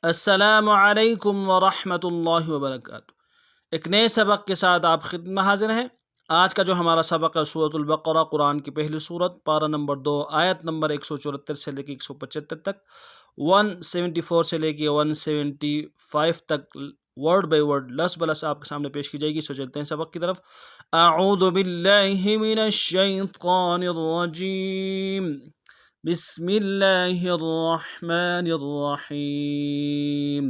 अस्सलामु अलैकुम वरहमतुल्लाहि वबरकातुहू। एक नए सबक के साथ आप खिदमत में हाजिर हैं। आज का जो हमारा सबक है सूरतुल बक़रा, कुरान की पहली सूरत, पारा नंबर 2, आयत नंबर 174 से लेकर 175 तक, 174 से लेकर 175 तक वर्ड बाय वर्ड लफ्ज़ बलफ्ज़ आपके सामने पेश की जाएगी। सो चलते हैं सबक की तरफ। अऊज़ु बिल्लाहि मिनश शैतानिर रजीम, बिस्मिल्लाहिर्रहमानिर्रहीम।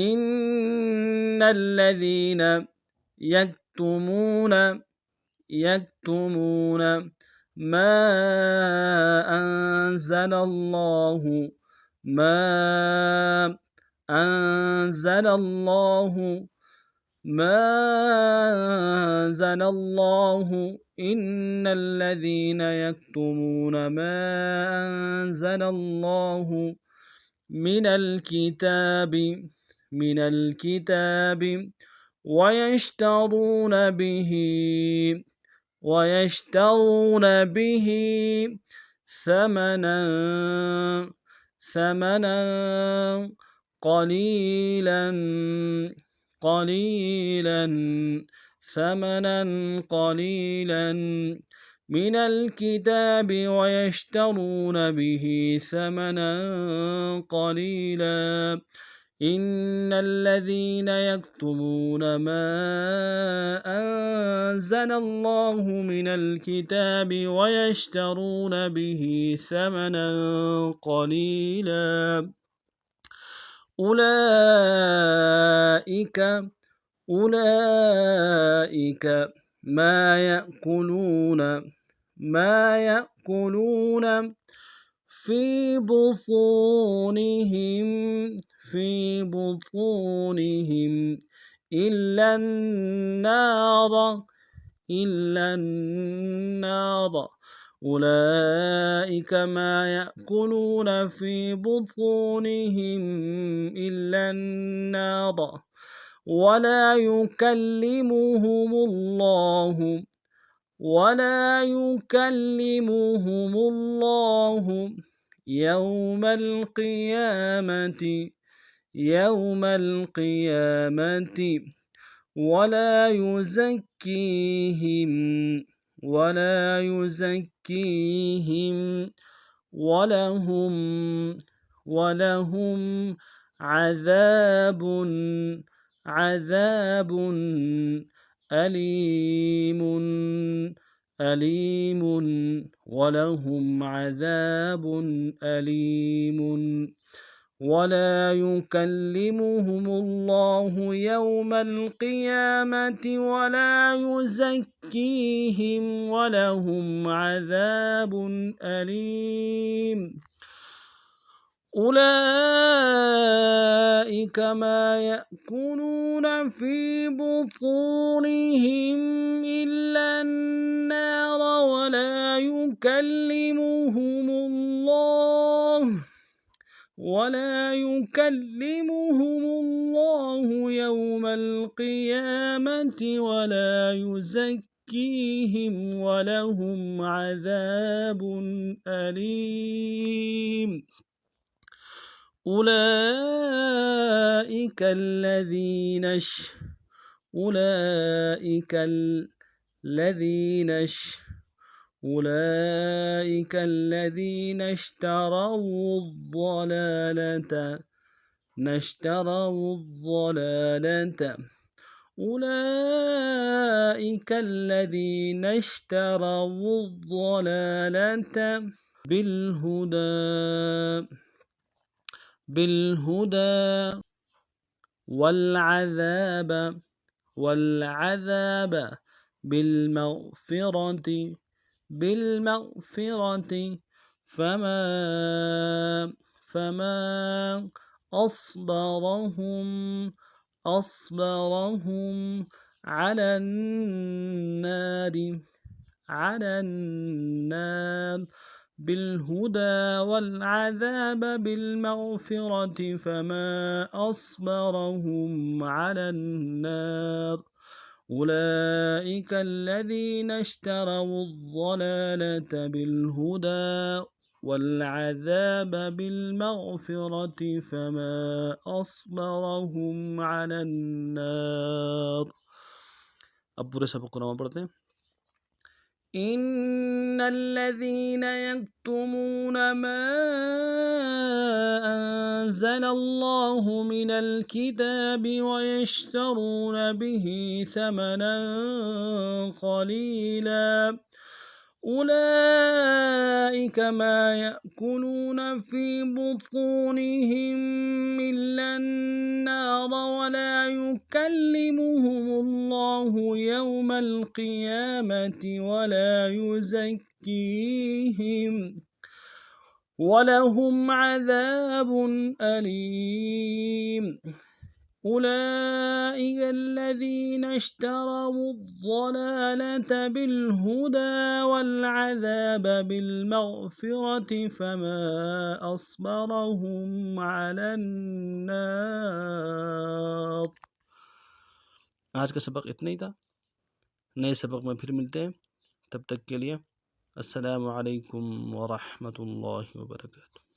इन्नल्लज़ीन यक्तुमून मा अंज़लल्लाहु मा अंज़लल्लाहु इन्नल्लज़ीन यक्तुमून मा अंज़लल्लाहु मिनल किताबि वयश्तरून बिही थमना قليلا من الكتاب ويشترون به ثمنا قليلا إن الذين يكتمون ما أنزل الله من الكتاب ويشترون به ثمنا قليلا أولئك ما يأكلون في بطونهم إلا النار. أولئك ما يأكلون في بطونهم إلا النار ولا يكلمهم الله يوم القيامة ولا يزكيهم ولهم عذاب أليم ولهم عذاب أليم. ولا يكلمهم الله يوم القيامة ولا يزكيهم ولهم عذاب أليم. أولئك ما يأكلون في بطونهم إلا النار ولا يكلمهم الله يوم القيامة ولا يزكيهم ولهم عذاب أليم. أولئك الذين اشتروا الضلالة بالهدى والعذاب بالمغفرة فما أصبرهم على النار بالهدى والعذاب بالمغفرة فما أصبرهم على النار. أولئك الذين اشتروا الضلالة بالهدى والعذاب بالمغفرة فما أصبرهم على النار. अब पूरे सबक को पढ़ते हैं। إن الذين يكتمون ما أنزل الله من الكتاب ويشترون به ثمنا قليلا أولئك ما يأكلون في بطونهم إلا النار ولا يكلمهم الله يوم القيامة ولا يزكيهم ولهم عذاب أليم. أولئك الذين اشتروا الضلالة بالهدى والعذاب بالمغفرة فما أصبرهم على النار. आज का सबक इतना ही था। नए सबक में फिर मिलते हैं, तब तक के लिए अस्सलामु अलैकुम व रहमतुल्लाहि व बरकातुहू।